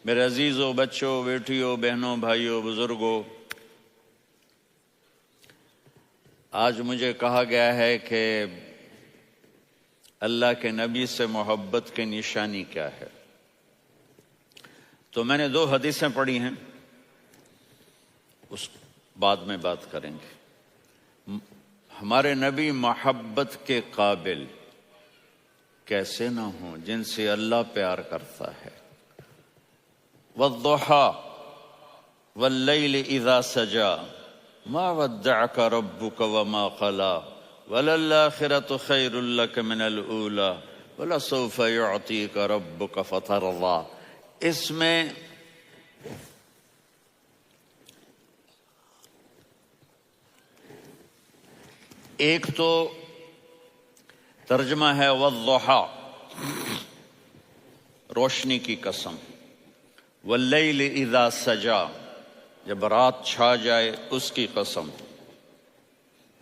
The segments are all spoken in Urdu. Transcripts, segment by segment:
میرے عزیزوں، بچوں، بیٹیوں، بہنوں، بھائیوں، بزرگوں، آج مجھے کہا گیا ہے کہ اللہ کے نبی سے محبت کی نشانی کیا ہے۔ تو میں نے 2 حدیثیں پڑھی ہیں، اس بعد میں بات کریں گے۔ ہمارے نبی محبت کے قابل کیسے نہ ہوں جن سے اللہ پیار کرتا ہے۔ والضحى واللیل اذا سجا ما ودعك ربك وما قلى وللآخرة خیر لك من الأولى ولسوف يعطيك ربك فترضى۔ اس میں ایک تو ترجمہ ہے والضحى، روشنی کی قسم، واللیل اذا سجا، جب رات چھا جائے اس کی قسم،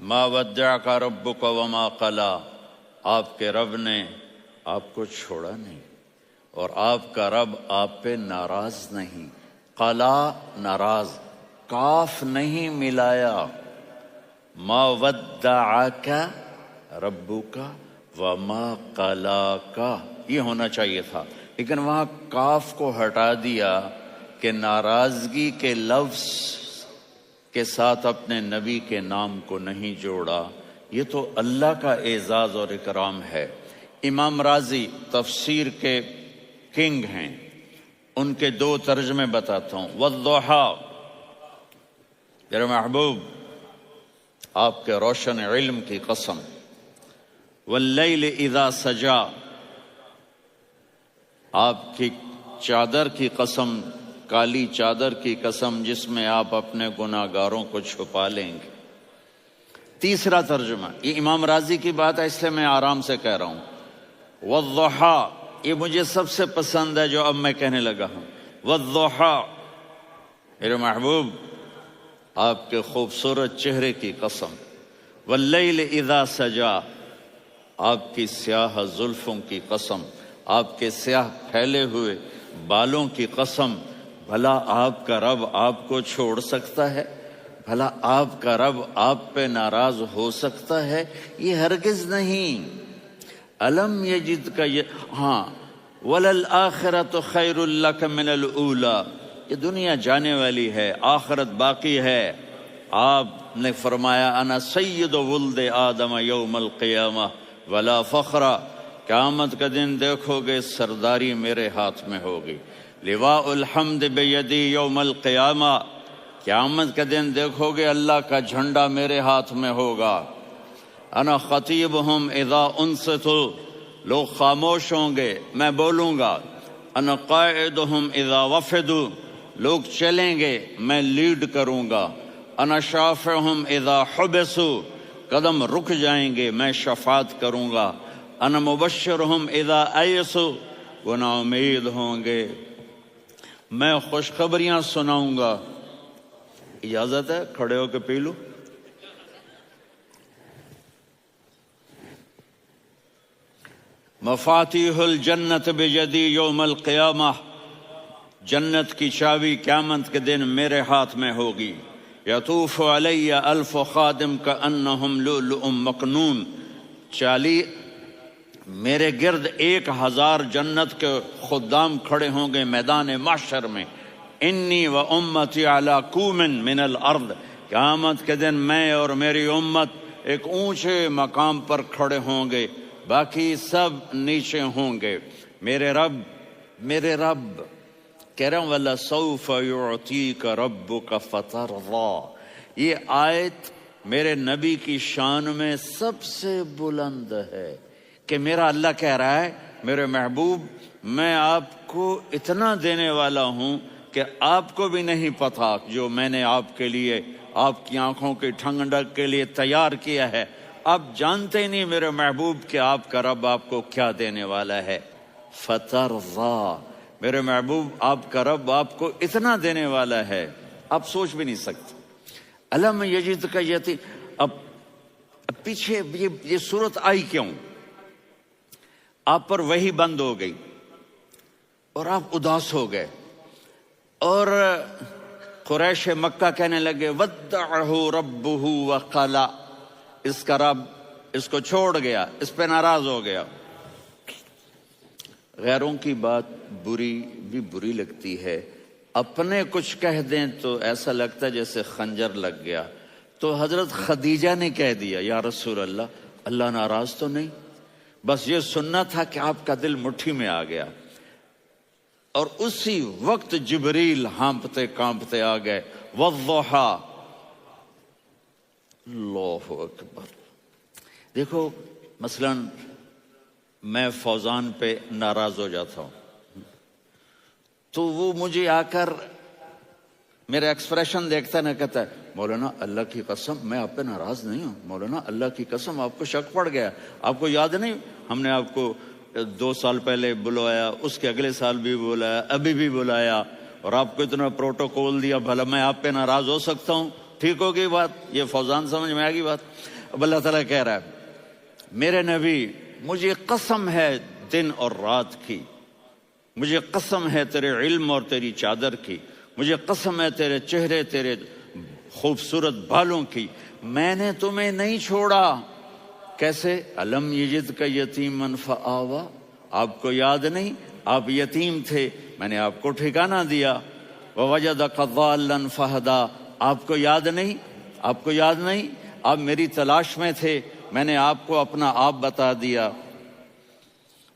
ما ودعک ربک وما قلی، آپ کے رب نے آپ کو چھوڑا نہیں اور آپ کا رب آپ پہ ناراض نہیں۔ قلا ناراض، کاف نہیں ملایا۔ ما ودعک ربک وما قلاک، یہ ہونا چاہیے تھا، لیکن وہاں کاف کو ہٹا دیا کہ ناراضگی کے لفظ کے ساتھ اپنے نبی کے نام کو نہیں جوڑا۔ یہ تو اللہ کا اعزاز اور اکرام ہے۔ امام راضی تفسیر کے کنگ ہیں، ان کے 2 ترجمے بتاتا ہوں۔ والضحى، میرے محبوب آپ کے روشن علم کی قسم۔ واللیل اذا سجا، آپ کی چادر کی قسم، کالی چادر کی قسم جس میں آپ اپنے گناہگاروں کو چھپا لیں گے۔ تیسرا ترجمہ، یہ امام راضی کی بات ہے اس لیے میں آرام سے کہہ رہا ہوں۔ والضحى، یہ مجھے سب سے پسند ہے جو اب میں کہنے لگا ہوں۔ والضحى، میرے محبوب آپ کے خوبصورت چہرے کی قسم۔ واللیل اذا سجا، آپ کی سیاہ زلفوں کی قسم، آپ کے سیاہ پھیلے ہوئے بالوں کی قسم۔ بھلا آپ کا رب آپ کو چھوڑ سکتا ہے؟ بھلا آپ کا رب آپ پہ ناراض ہو سکتا ہے؟ یہ ہرگز نہیں۔ الم یجد کا ہاں، وللآخرۃ خیر لک من الاولی، یہ دنیا جانے والی ہے، آخرت باقی ہے۔ آپ نے فرمایا انا سید ولد آدم یوم القیامہ ولا فخر، قیامت کا دن دیکھو گے سرداری میرے ہاتھ میں ہوگی۔ لواء الحمد بیدی یوم القیامہ، قیامت کا دن دیکھو گے اللہ کا جھنڈا میرے ہاتھ میں ہوگا۔ انا خطیبہم اذا انصتوا، لوگ خاموش ہوں گے میں بولوں گا۔ انا قائدہم اذا وفدوا، لوگ چلیں گے میں لیڈ کروں گا۔ انا شافعہم اذا حبسوا، قدم رک جائیں گے میں شفاعت کروں گا۔ انا مبشرہم اذا ایسوا، وہ نا امید ہوں گے میں خوشخبریاں سناؤں گا۔ اجازت ہے کھڑے ہو کے پی لوں؟ مفاتیح الجنت بیدی یوم القیامہ، جنت کی چابی قیامت کے دن میرے ہاتھ میں ہوگی۔ یطوف علی الف خادم کانہم لؤلؤ مکنون، میرے گرد 1000 جنت کے خدام کھڑے ہوں گے میدان محشر میں۔ انی و امتی علی کوم من الارض، قیامت کے دن میں اور میری امت ایک اونچے مقام پر کھڑے ہوں گے، باقی سب نیچے ہوں گے۔ میرے رب کہہ رہا ہوں وَلَسَوْفَ يُعْطِيكَ رَبُّكَ فَتَرْضَى، یہ آیت میرے نبی کی شان میں سب سے بلند ہے کہ میرا اللہ کہہ رہا ہے میرے محبوب میں آپ کو اتنا دینے والا ہوں کہ آپ کو بھی نہیں پتا جو میں نے آپ کے لیے، آپ کی آنکھوں کی ٹھنڈک کے لیے تیار کیا ہے۔ آپ جانتے ہی نہیں میرے محبوب کہ آپ کا رب آپ کو کیا دینے والا ہے۔ فَتَرْضَى، میرے محبوب آپ کا رب آپ کو اتنا دینے والا ہے آپ سوچ بھی نہیں سکتے۔ الم یجد کا یتی، اب پیچھے یہ صورت آئی کیوں؟ آپ پر وحی بند ہو گئی اور آپ اداس ہو گئے، اور قریش مکہ کہنے لگے ودعہ ربہ وقلا، اس کا رب اس کو چھوڑ گیا، اس پہ ناراض ہو گیا۔ غیروں کی بات بری لگتی ہے، اپنے کچھ کہہ دیں تو ایسا لگتا ہے جیسے خنجر لگ گیا۔ تو حضرت خدیجہ نے کہہ دیا یا رسول اللہ، اللہ ناراض تو نہیں، بس یہ سننا تھا کہ آپ کا دل مٹھی میں آ گیا۔ اور اسی وقت جبریل ہانپتے کانپتے آ گئے، والضحیٰ، اللہ اکبر۔ دیکھو مثلا میں فوزان پہ ناراض ہو جاتا ہوں تو وہ مجھے آ کر میرا ایکسپریشن دیکھتا ہے، نہ کہتا ہے مولانا اللہ کی قسم میں آپ پہ ناراض نہیں ہوں، مولانا اللہ کی قسم آپ کو شک پڑ گیا، آپ کو یاد نہیں ہم نے آپ کو 2 سال پہلے بلایا، اس کے اگلے سال بھی بلایا، ابھی بھی بلایا، اور آپ کو اتنا پروٹوکول دیا، بھلا میں آپ پہ ناراض ہو سکتا ہوں؟ ٹھیک ہوگی بات، یہ فوزان سمجھ میں آ گئی بات۔ اب اللہ تعالیٰ کہہ رہا ہے میرے نبی مجھے قسم ہے دن اور رات کی، مجھے قسم ہے تیرے علم اور تیری چادر کی، مجھے قسم ہے تیرے چہرے، تیرے خوبصورت بالوں کی، میں نے تمہیں نہیں چھوڑا۔ کیسے؟ الم یجد کا یتیمن فآوا، آپ کو یاد نہیں آپ یتیم تھے، میں نے آپ کو ٹھکانہ دیا۔ ووجدک ضالا فہدا، آپ کو یاد نہیں، آپ کو یاد نہیں آپ میری تلاش میں تھے، میں نے آپ کو اپنا آپ بتا دیا۔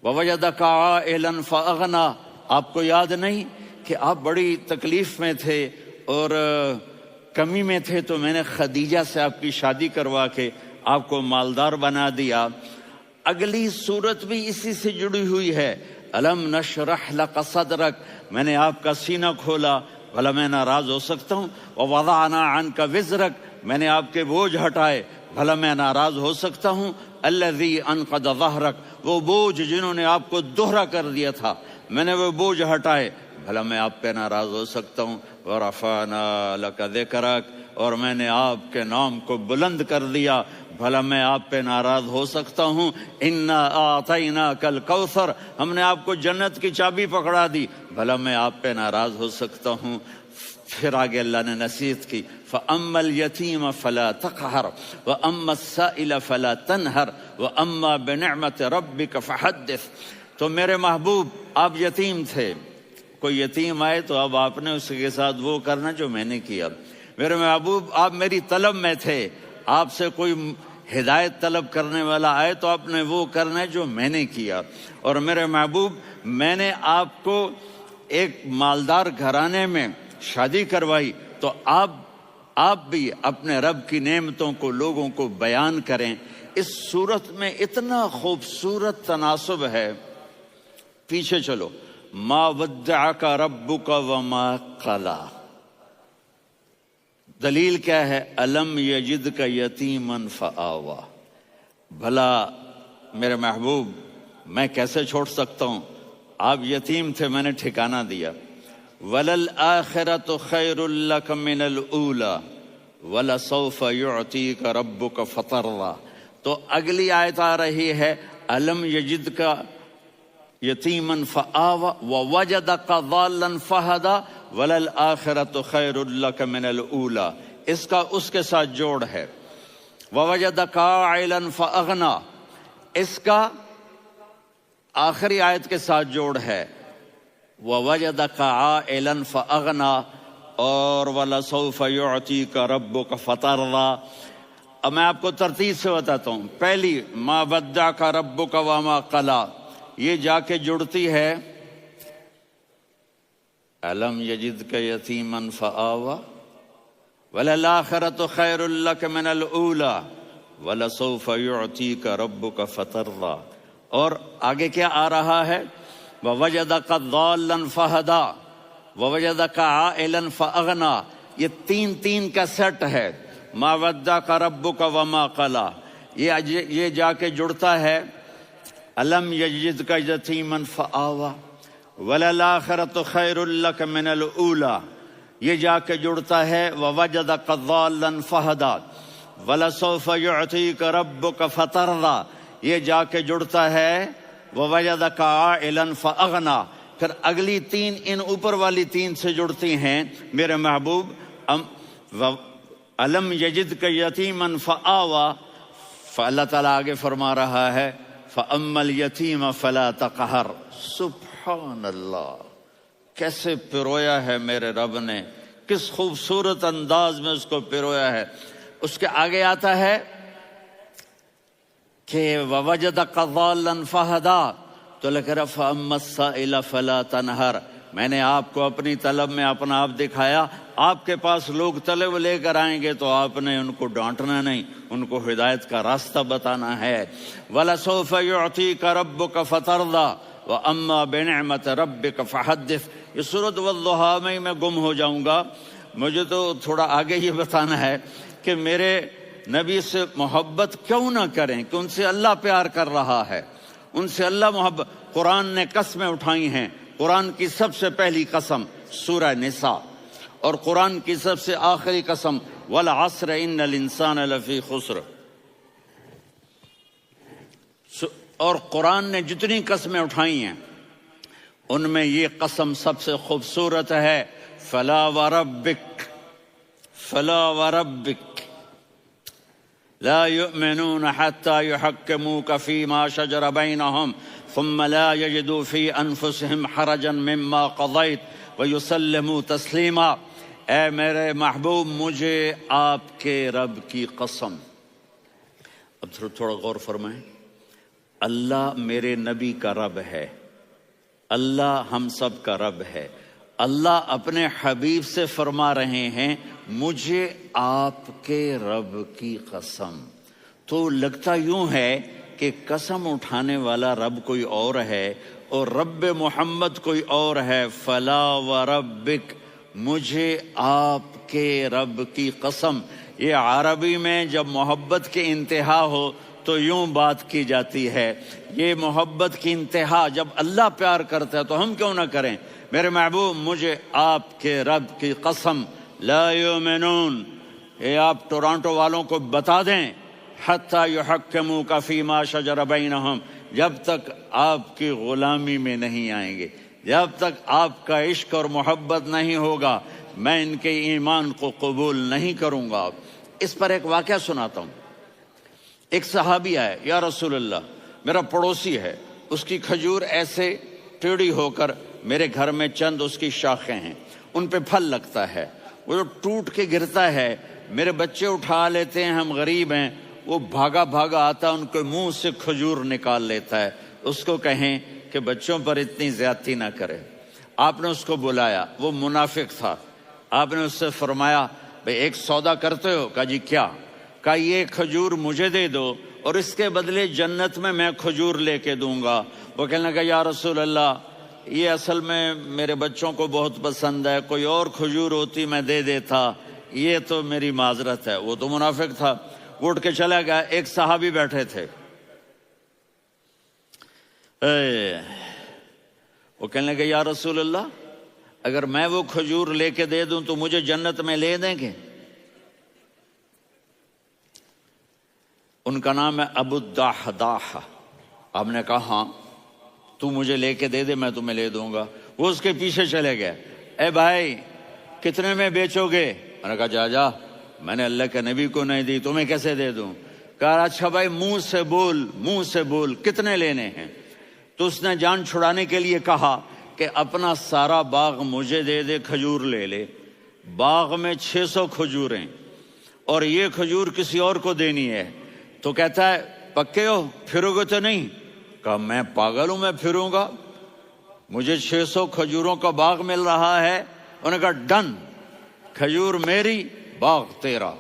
ووجدک عائلا فاغنا، آپ کو یاد نہیں کہ آپ بڑی تکلیف میں تھے اور کمی میں تھے، تو میں نے خدیجہ سے آپ کی شادی کروا کے آپ کو مالدار بنا دیا۔ اگلی صورت بھی اسی سے جڑی ہوئی ہے، الم نشرح لک صدرک، میں نے آپ کا سینہ کھولا، بھلا میں ناراض ہو سکتا ہوں؟ ووضعنا عنک وزرک، میں نے آپ کے بوجھ ہٹائے، بھلا میں ناراض ہو سکتا ہوں؟ الذی انقض ظہرک، وہ بوجھ جنہوں نے آپ کو دوہرا کر دیا تھا، میں نے وہ بوجھ ہٹائے، بھلا میں آپ پہ ناراض ہو سکتا ہوں؟ ورفعنا لک ذکرک، اور میں نے آپ کے نام کو بلند کر دیا، بھلا میں آپ پہ ناراض ہو سکتا ہوں؟ انا اعطیناک الکوثر، ہم نے آپ کو جنت کی چابی پکڑا دی، بھلا میں آپ پہ ناراض ہو سکتا ہوں؟ پھر آگے اللہ نے نصیحت کی، فَأَمَّا الْيَتِيمَ فَلَا تَقْهَرْ وَأَمَّا السَّائِلَ فَلَا تَنْهَرْ وَأَمَّا بِنِعْمَةِ رَبِّكَ فَحَدِّثْ۔ تو میرے محبوب آپ یتیم تھے، کوئی یتیم آئے تو اب آپ نے اس کے ساتھ وہ کرنا جو میں نے کیا۔ میرے محبوب آپ میری طلب میں تھے، آپ سے کوئی ہدایت طلب کرنے والا آئے تو آپ نے وہ کرنا ہے جو میں نے کیا۔ اور میرے محبوب میں نے آپ کو ایک مالدار گھرانے میں شادی کروائی، تو آپ بھی اپنے رب کی نعمتوں کو لوگوں کو بیان کریں۔ اس صورت میں اتنا خوبصورت تناسب ہے، پیچھے چلو، ما ودعک ربک وما قلی، دلیل کیا ہے؟ الم یجدک یتیما فآوا، بھلا میرے محبوب میں کیسے چھوڑ سکتا ہوں؟ آپ یتیم تھے، میں نے ٹھکانہ دیا۔ وَلَلْآخِرَةُ خَيْرٌ لَكَ مِنَ الْأُولَى وَلَسَوْفَ يُعْطِيكَ رَبُّكَ فَتَرْضَىٰ۔ تو اگلی آیت آ رہی ہے، الم یجدک یتیما فآوا ووجدک ضالا فہدا وَلَلْآخِرَةُ خَيْرٌ لَكَ مِنَ الْأُولَى، اس کا اس کے ساتھ جوڑ ہے۔ وَوَجَدَكَ عَائِلًا فَأَغْنَىٰ، اس کا آخری آیت کے ساتھ جوڑ ہے، وَوَجَدَكَ عَائِلًا فَأَغْنَىٰ اور وَلَسَوْفَ يُعْطِيكَ رَبُّكَ فَتَرْضَىٰ۔ اب میں آپ کو ترتیب سے بتاتا ہوں۔ پہلی مَا وَدَّعَكَ رَبُّكَ وَمَا قَلَىٰ، یہ جا کے جڑتی ہے الم یجدک یتیما فآوا وَلَلْآخِرَةُ خَيْرٌ لَكَ مِنَ الْأُولَىٰ وَلَسَوْفَ يُعْطِيكَ رَبُّكَ فَتَرْضَىٰ۔ اور آگے کیا آ رہا ہے؟ وَوَجَدَكَ ضَالًّا فَهَدَىٰ وَوَجَدَكَ عَائِلًا فَأَغْنَىٰ، یہ تین کا سیٹ ہے۔ مَا وَدَّعَكَ رَبُّكَ وَمَا قَلَىٰ، یہ جا کے جڑتا ہے الم یجدک یتیما فآوا وَلَلْآخِرَةُ خَيْرٌ لَكَ مِنَ الْأُولَىٰ، یہ جا کے جڑتا ہے وَوَجَدَكَ ضَالًّا فَهَدَىٰ وَلَسَوْفَ يُعْطِيكَ رَبُّكَ فَتَرْضَىٰ، یہ جا کے جڑتا ہے وَوَجَدَكَ عَائِلًا فَأَغْنَىٰ، پھر اگلی تین ان اوپر والی تین سے جڑتی ہیں. میرے محبوب علم یجد کا یتیمن فآوا، اللہ تعالیٰ آگے فرما رہا ہے فَأَمَّا الْيَتِيمَ فَلَا تَقْهَرْ. سبحان اللہ، کیسے پرویا ہے میرے رب نے، کس خوبصورت انداز میں اس کو پرویا ہے. اس کے آگے آتا ہے کہ وَوَجَدَكَ ضَالًّا فَهَدَىٰ، تو لکھ رہا فَأَمَّا السَّائِلَ فَلَا تَنْهَرْ. میں نے آپ کو اپنی طلب میں اپنا آپ دکھایا. آپ کے پاس لوگ طلب لے کر آئیں گے تو آپ نے ان کو ڈانٹنا نہیں، ان کو ہدایت کا راستہ بتانا ہے. وَلَسَوْفَ يُعْطِيكَ رَبُّكَ فَتَرْضَىٰ وَأَمَّا بِنِعْمَةِ رَبِّكَ فَحَدِّثْ. یہ سورۃ والضحیٰ میں گم ہو جاؤں گا. مجھے تو تھوڑا آگے یہ بتانا ہے کہ میرے نبی سے محبت کیوں نہ کریں، کہ ان سے اللہ پیار کر رہا ہے، ان سے اللہ محبت. قرآن نے قسمیں اٹھائی ہیں. قرآن کی سب سے پہلی قسم سورہ نساء، اور قرآن کی سب سے آخری قسم والعصر ان الانسان لفی خسر. اور قرآن نے جتنی قسمیں اٹھائی ہیں ان میں یہ قسم سب سے خوبصورت ہے. فلا وربک، فلا وربک لا يؤمنون حتى يحكموك فيما شجر بينهم ثم لا يجدوا في انفسهم حرجا مما قضيت ويسلموا تسلیما. اے میرے محبوب، مجھے آپ کے رب کی قسم. اب تھوڑا غور فرمائیں. اللہ میرے نبی کا رب ہے، اللہ ہم سب کا رب ہے. اللہ اپنے حبیب سے فرما رہے ہیں مجھے آپ کے رب کی قسم. تو لگتا یوں ہے کہ قسم اٹھانے والا رب کوئی اور ہے اور رب محمد کوئی اور ہے. فلا وربک، مجھے آپ کے رب کی قسم. یہ عربی میں جب محبت کی انتہا ہو تو یوں بات کی جاتی ہے. یہ محبت کی انتہا جب اللہ پیار کرتا ہے تو ہم کیوں نہ کریں. میرے محبوب، مجھے آپ کے رب کی قسم لا یؤمنون، یہ آپ ٹورانٹو والوں کو بتا دیں، حتی یحکموک فیما شجر بینہم، جب تک آپ کی غلامی میں نہیں آئیں گے، جب تک آپ کا عشق اور محبت نہیں ہوگا، میں ان کے ایمان کو قبول نہیں کروں گا. اس پر ایک واقعہ سناتا ہوں. ایک صحابی آئے، یا رسول اللہ، میرا پڑوسی ہے، اس کی کھجور ایسے ٹیڑھی ہو کر میرے گھر میں چند اس کی شاخیں ہیں، ان پہ پھل لگتا ہے، وہ جو ٹوٹ کے گرتا ہے، میرے بچے اٹھا لیتے ہیں، ہم غریب ہیں، وہ بھاگا بھاگا آتا ان کے منہ سے کھجور نکال لیتا ہے. اس کو کہیں کہ بچوں پر اتنی زیادتی نہ کرے. آپ نے اس کو بلایا، وہ منافق تھا. آپ نے اس سے فرمایا بھئی ایک سودا کرتے ہو؟ کہا جی کیا؟ کہا یہ کھجور مجھے دے دو اور اس کے بدلے جنت میں کھجور لے کے دوں گا. وہ کہنے لگا یا رسول اللہ، یہ اصل میں میرے بچوں کو بہت پسند ہے، کوئی اور کھجور ہوتی میں دے دیتا، یہ تو میری معذرت ہے. وہ تو منافق تھا، اٹھ کے چلا گیا. ایک صحابی بیٹھے تھے، وہ کہنے لگے یا رسول اللہ، اگر میں وہ کھجور لے کے دے دوں تو مجھے جنت میں لے دیں گے؟ ان کا نام ہے ابو الدحداح. آپ نے کہا ہاں، تو مجھے لے کے دے دے، میں تمہیں لے دوں گا. وہ اس کے پیچھے چلے گئے. اے بھائی کتنے میں بیچو گے؟ میں نے کہا جا جا، میں نے اللہ کے نبی کو نہیں دی، تمہیں کیسے دے دوں؟ کہا اچھا بھائی منہ سے بول، منہ سے بول، کتنے لینے ہیں؟ تو اس نے جان چھڑانے کے لیے کہا کہ اپنا سارا باغ مجھے دے دے، کھجور لے لے. باغ میں 600 کھجوریں اور یہ کھجور کسی اور کو دینی ہے. تو کہتا ہے پکے ہو، پھرو گے تو نہیں؟ کہا میں پاگل ہوں، میں پھروں گا؟ مجھے 600 کھجوروں کا باغ مل رہا ہے. انہوں نے کہا ڈن، کھجور میری، باغ تیرا.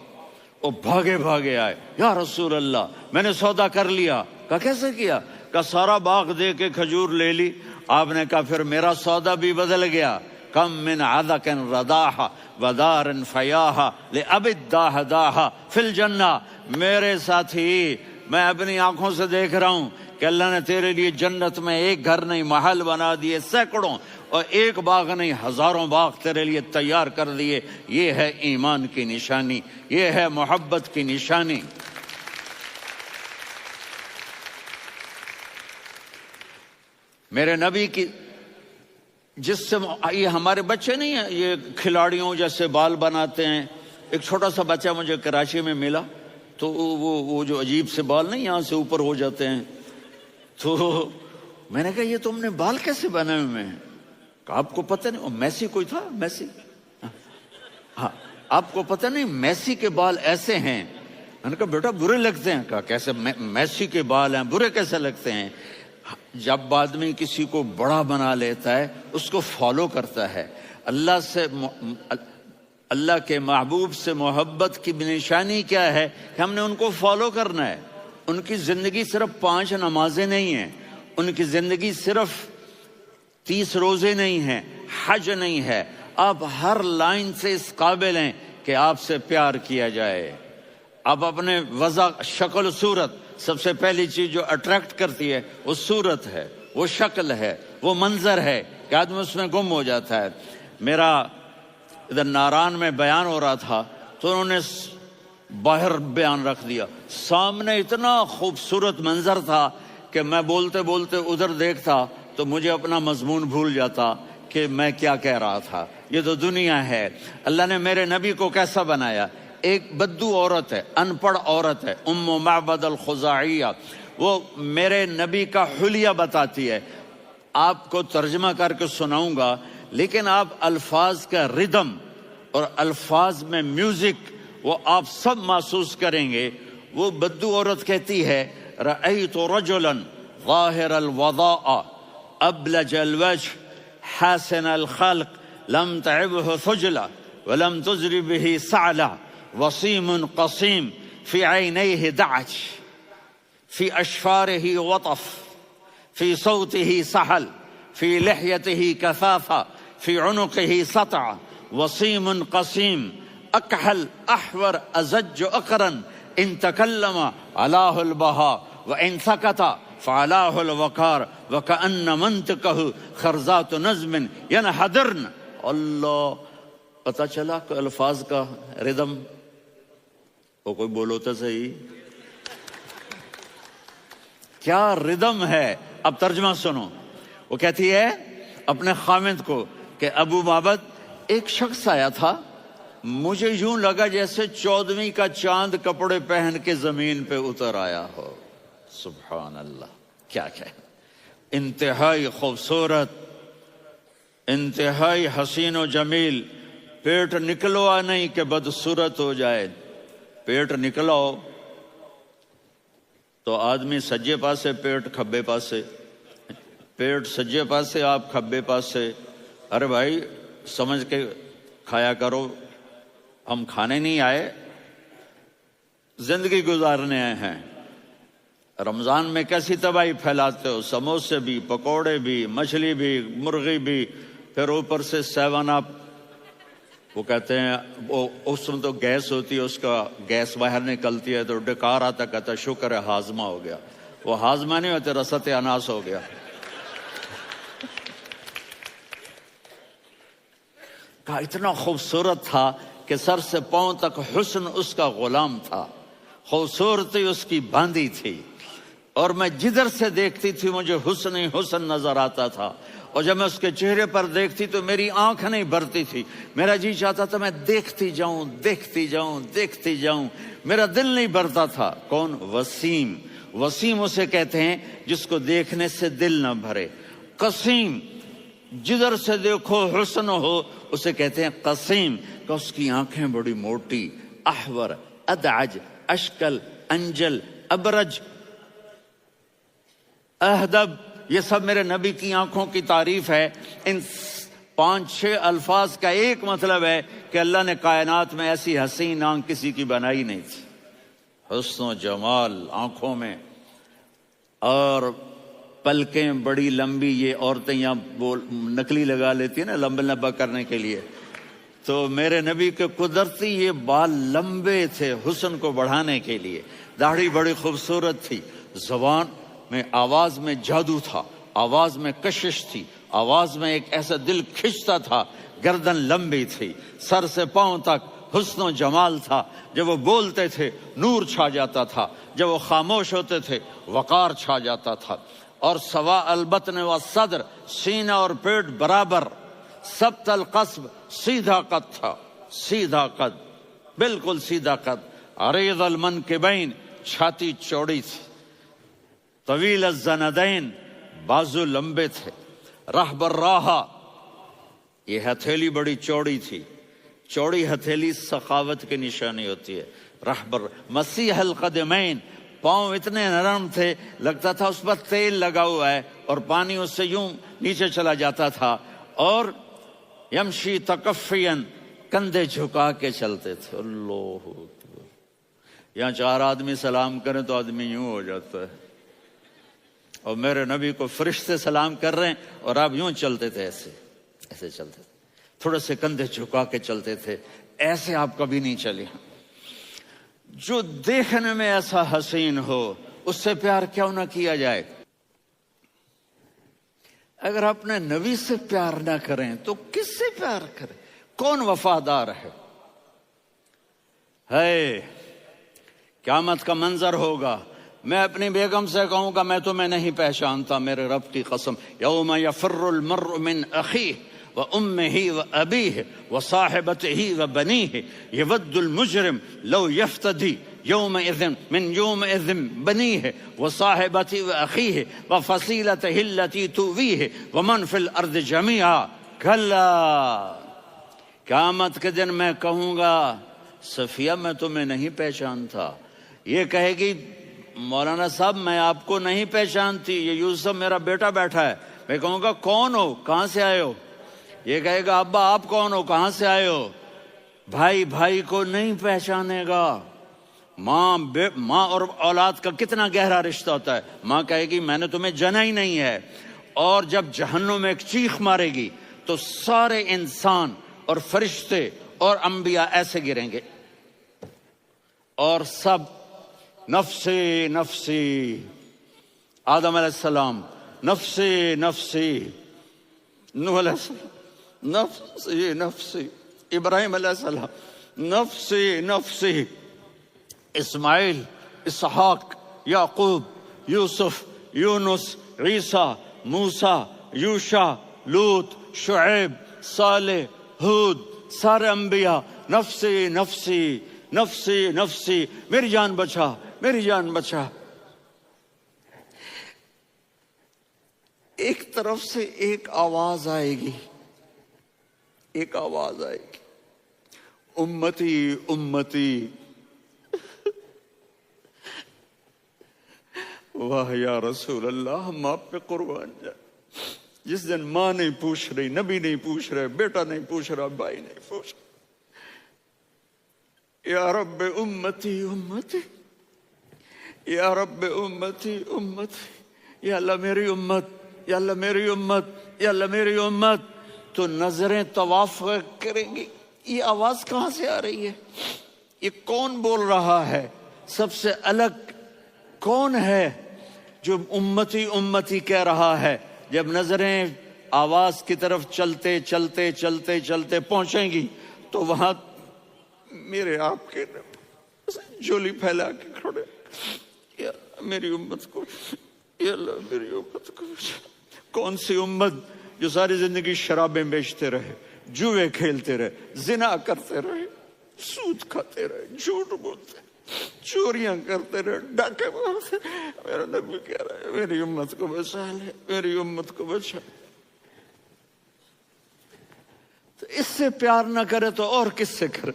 وہ بھاگے بھاگے آئے، یا رسول اللہ میں نے سودا کر لیا. کہا کیسے کیا؟ کہا سارا باغ دے کے کھجور لے لی. آپ نے کہا پھر میرا سودا بھی بدل گیا. کم من عدق رداح ودار فیاح لأبی الدحداح فی الجنہ. میرے ساتھی، میں اپنی آنکھوں سے دیکھ رہا ہوں کہ اللہ نے تیرے لیے جنت میں ایک گھر نہیں محل بنا دیے سینکڑوں، اور ایک باغ نہیں ہزاروں باغ تیرے لیے تیار کر دیے. یہ ہے ایمان کی نشانی، یہ ہے محبت کی نشانی. میرے نبی کی جس سے یہ ہمارے بچے نہیں ہیں، یہ کھلاڑیوں جیسے بال بناتے ہیں. ایک چھوٹا سا بچہ مجھے کراچی میں ملا، تو وہ جو عجیب سے بال نہیں یہاں سے اوپر ہو جاتے ہیں، تو میں نے کہا یہ تم نے بال کیسے بنائے ہوئے ہیں؟ کہا آپ کو پتہ نہیں، میسی کوئی تھا، میسی، ہاں آپ کو پتہ نہیں میسی کے بال ایسے ہیں؟ میں نے کہا بیٹا برے لگتے ہیں. کہا کیسے؟ میسی کے بال ہیں برے کیسے لگتے ہیں؟ جب آدمی کسی کو بڑا بنا لیتا ہے اس کو فالو کرتا ہے. اللہ کے محبوب سے محبت کی نشانی کیا ہے کہ ہم نے ان کو فالو کرنا ہے. ان کی زندگی صرف 5 نمازیں نہیں ہیں، ان کی زندگی صرف 30 روزے نہیں ہیں، حج نہیں ہے. آپ ہر لائن سے اس قابل ہیں کہ آپ سے پیار کیا جائے. آپ اپنے وضع، شکل و صورت، سب سے پہلی چیز جو اٹریکٹ کرتی ہے وہ صورت ہے، وہ شکل ہے، وہ منظر ہے کہ آدمی اس میں گم ہو جاتا ہے. میرا ادھر ناران میں بیان ہو رہا تھا تو انہوں نے باہر بیان رکھ دیا، سامنے اتنا خوبصورت منظر تھا کہ میں بولتے بولتے ادھر دیکھتا تو مجھے اپنا مضمون بھول جاتا کہ میں کیا کہہ رہا تھا. یہ تو دنیا ہے. اللہ نے میرے نبی کو کیسا بنایا؟ ایک بدو عورت ہے، ان پڑھ عورت ہے، ام معبد الخزاعیہ، وہ میرے نبی کا حلیہ بتاتی ہے. آپ کو ترجمہ کر کے سناؤں گا، لیکن آپ الفاظ کا ردم اور الفاظ میں میوزک وہ آپ سب محسوس کریں گے. وہ بدو عورت کہتی ہے رأیت رجلا ظاہر الوضاء ابلج الوجه حاسن الخلق لم تعبه ثجلة ولم تزر به سعلة وصيم قصيم في عينيه دعج في أشفاره وطف في صوته سحل في لحيته كثافة في عنقه سطع وصيم قصيم أكحل أحور أزج أقرن إن تكلم علاه البهاء وإن سكت فعلاه الوقار وكأن منطقه خرزات نظم ينحدرن. اللہ، پتہ چلا کہ الفاظ کا ردم. وہ کوئی بولو تو صحیح، کیا ردم ہے. اب ترجمہ سنو. وہ کہتی ہے اپنے خامد کو کہ ابو معبد، ایک شخص آیا تھا، مجھے یوں لگا جیسے 14ویں کا چاند کپڑے پہن کے زمین پہ اتر آیا ہو. سبحان اللہ، کیا کہ انتہائی خوبصورت، انتہائی حسین و جمیل. پیٹ نکلوا نہیں کہ بدصورت ہو جائے. پیٹ نکلاؤ تو آدمی سجے پاسے پیٹ، کھبے پاسے پیٹ، سجے پاسے آپ، کھبے پاسے. ارے بھائی سمجھ کے کھایا کرو. ہم کھانے نہیں آئے، زندگی گزارنے آئے ہیں. رمضان میں کیسی تباہی پھیلاتے ہو، سموسے بھی، پکوڑے بھی، مچھلی بھی، مرغی بھی، پھر اوپر سے 7 اپ. وہ کہتے ہیں وہ اس میں تو گیس ہوتی ہے، اس کا گیس باہر نکلتی ہے تو ڈکار آتا، کہتا شکر ہے ہاضمہ ہو گیا. وہ ہاضمہ نہیں ہوتے، رسط اناس ہو گیا. کہا اتنا خوبصورت تھا کہ سر سے پاؤں تک حسن اس کا غلام تھا، خوبصورتی اس کی باندھی تھی، اور میں جدھر سے دیکھتی تھی مجھے حسن ہی حسن نظر آتا تھا. اور جب میں اس کے چہرے پر دیکھتی تو میری آنکھ نہیں بھرتی تھی، میرا جی چاہتا تھا میں دیکھتی جاؤں دیکھتی جاؤں دیکھتی جاؤں، میرا دل نہیں بھرتا تھا. کون؟ وسیم. وسیم اسے کہتے ہیں جس کو دیکھنے سے دل نہ بھرے. قسیم، جدھر سے دیکھو حسن ہو، اسے کہتے ہیں قسیم، کہ اس کی آنکھیں بڑی موٹی. احور، ادعج، اشکل، انجل، ابرج، اہدب، یہ سب میرے نبی کی آنکھوں کی تعریف ہے. ان 5-6 الفاظ کا ایک مطلب ہے کہ اللہ نے کائنات میں ایسی حسین آنکھ کسی کی بنائی نہیں تھی. حسن و جمال آنکھوں میں، اور پلکیں بڑی لمبی. یہ عورتیں یہاں نکلی لگا لیتی ہیں نا لمبا کرنے کے لیے، تو میرے نبی کے قدرتی یہ بال لمبے تھے حسن کو بڑھانے کے لیے. داڑھی بڑی خوبصورت تھی. زبان میں، آواز میں جادو تھا، آواز میں کشش تھی، آواز میں ایک ایسا دل کھنچتا تھا. گردن لمبی تھی، سر سے پاؤں تک حسن و جمال تھا. جب وہ بولتے تھے نور چھا جاتا تھا، جب وہ خاموش ہوتے تھے وقار چھا جاتا تھا. اور سوا البطن و صدر، سینہ اور پیٹ برابر، سبت القصب، سیدھا قد تھا، سیدھا قد، بالکل سیدھا قد، عریض المنکبین، چھاتی چوڑی تھی، طویل الزندین، بازو لمبے تھے، رحب الراحہ، یہ ہتھیلی بڑی چوڑی تھی، چوڑی ہتھیلی سخاوت کی نشانی ہوتی ہے، رحب مسیح القدمین، پاؤں اتنے نرم تھے لگتا تھا اس پر تیل لگا ہوا ہے اور پانی اس سے یوں نیچے چلا جاتا تھا، اور یمشی تکفین، کندھے جھکا کے چلتے تھے۔ اللہ اکبر، یہاں 4 آدمی سلام کریں تو آدمی یوں ہو جاتا ہے، اور میرے نبی کو فرشتے سلام کر رہے ہیں اور آپ یوں چلتے تھے، ایسے ایسے چلتے تھے، تھوڑے سے کندھے جھکا کے چلتے تھے، ایسے آپ کبھی نہیں چلے۔ جو دیکھنے میں ایسا حسین ہو اس سے پیار کیوں نہ کیا جائے؟ اگر اپنے نبی سے پیار نہ کریں تو کس سے پیار کریں؟ کون وفادار ہے؟ قیامت کا منظر ہوگا، میں اپنی بیگم سے کہوں گا میں تمہیں نہیں پہچانتا، میرے رب کی قسم، یوم یفر المرء من اخیہ وامہ وابیہ وصاحبتہ وبنیہ یود المجرم لو یفتدی یومئذ من یومئذ بنیہ وصاحبتہ واخیہ وفصیلتہ التی تؤویہ ومن فی الارض جمیعا کلا، قیامت کے دن میں کہوں گا صفیہ میں تمہیں نہیں پہچانتا، یہ کہے گی مولانا صاحب میں آپ کو نہیں پہچانتی، یہ یوسف میرا بیٹا بیٹھا ہے، میں کہوں گا کون ہو، کہاں سے آئے ہو؟ یہ کہے گا ابا آپ کون ہو، کہاں سے آئے ہو؟ بھائی بھائی کو نہیں پہچانے گا۔ ماں اور اولاد کا کتنا گہرا رشتہ ہوتا ہے، ماں کہے گی میں نے تمہیں جنا ہی نہیں ہے، اور جب جہنم میں ایک چیخ مارے گی تو سارے انسان اور فرشتے اور انبیاء ایسے گریں گے، اور سب نفسی نفسی، آدم علیہ السلام نفسی نفسی، نوح علیہ السلام نفسی نفسی، ابراہیم علیہ السلام نفسی نفسی، اسماعیل، اسحاق، یعقوب، یوسف، یونس، عیسیٰ، موسیٰ، یوشع، لوط، شعیب، صالح، ہود، سارے انبیاء نفسی نفسی نفسی نفسی، میری جان بچا میری جان بچا۔ ایک طرف سے ایک آواز آئے گی، ایک آواز آئے گی، امتی امتی، واہ یا رسول اللہ، ہم آپ پہ قربان جائیں۔ جس دن ماں نہیں پوچھ رہی، نبی نہیں پوچھ رہے، بیٹا نہیں پوچھ رہا، بھائی نہیں پوچھ رہا، یا رب امتی امتی، یا رب امتی امتی، یا اللہ میری امت، یا اللہ میری امت، یا اللہ میری امت، تو نظریں طواف کریں گی، یہ آواز کہاں سے آ رہی ہے؟ یہ کون بول رہا ہے؟ سب سے الگ کون ہے جو امتی امتی کہہ رہا ہے؟ جب نظریں آواز کی طرف چلتے چلتے چلتے چلتے پہنچیں گی تو وہاں میرے آپ کے جولی پھیلا کے کھڑے، یا میری امت کو، یا اللہ میری امت کو۔ کون سی امت جو ساری زندگی شرابیں بیچتے رہے، جوئے کھیلتے رہے، زنا کرتے رہے، سود کھاتے رہے، جھوٹ بولتے، چوریاں کرتے رہے، ڈاکے مارتے، میرا نبی کہہ رہا ہے میری امت کو بچا لے، میری امت کو بچا۔ تو اس سے پیار نہ کرے تو اور کس سے کرے؟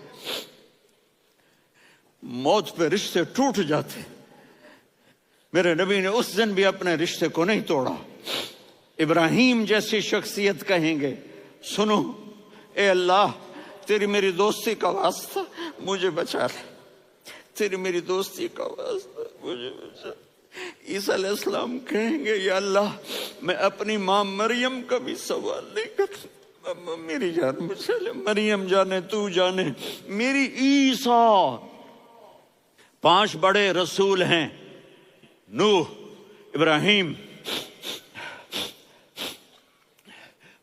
موت پہ رشتے ٹوٹ جاتے، میرے نبی نے اس دن بھی اپنے رشتے کو نہیں توڑا۔ ابراہیم جیسی شخصیت کہیں گے سنو اے اللہ تیری میری دوستی کا واسطہ مجھے بچا لے، تیری میری دوستی کا واسطہ مجھے بچا۔ عیسیٰ علیہ السلام کہیں گے یا اللہ میں اپنی ماں مریم کا بھی سوال نہیں کرتا، میری جان بچا لے، مریم جانے تو جانے میری عیسیٰ۔ 5 بڑے رسول ہیں، نوح، ابراہیم،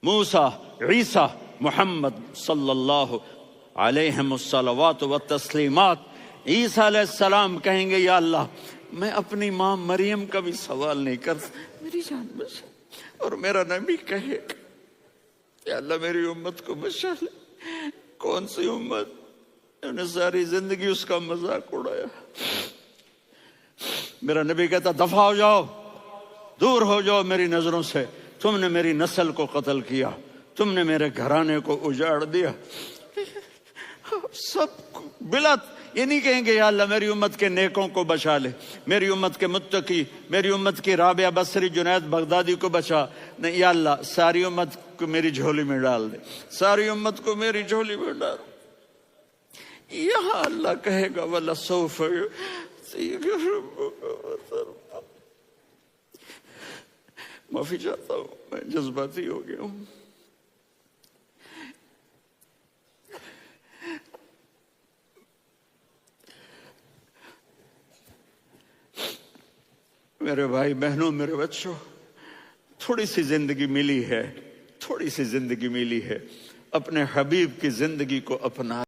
موسیٰ، عیسیٰ، محمد صلی اللہ علیہ الصلوات والتسلیمات۔ عیسیٰ علیہ السلام کہیں گے یا اللہ میں اپنی ماں مریم کا بھی سوال نہیں کرتا، میری جان بچا. اور میرا نبی کہے یا اللہ میری امت کو بچا لے. کون سی امت؟ انہوں نے ساری زندگی اس کا مذاق اڑایا. میرا نبی کہتا دفع ہو جاؤ، دور ہو جاؤ میری نظروں سے. تم نے میری نسل کو قتل کیا، تم نے میرے گھرانے کو اجاڑ دیا. سب بلا یہ نہیں کہیں گے یا اللہ میری امت کے نیکوں کو بچا لے، میری امت کے متقی، میری امت کی رابعہ بصری، جنید بغدادی کو بچا. نہیں، یا اللہ ساری امت کو میری جھولی میں ڈال دے، ساری امت کو میری جھولی میں ڈال. یہاں اللہ کہے گا وَلَسَوْفَ يُعْطِيكَ رَبُّكَ فَتَرْضَىٰ. معافی چاہتا ہوں، میں جذباتی ہو گیا ہوں. میرے بھائی بہنوں، میرے بچوں، تھوڑی سی زندگی ملی ہے، تھوڑی سی زندگی ملی ہے. اپنے حبیب کی زندگی کو اپنا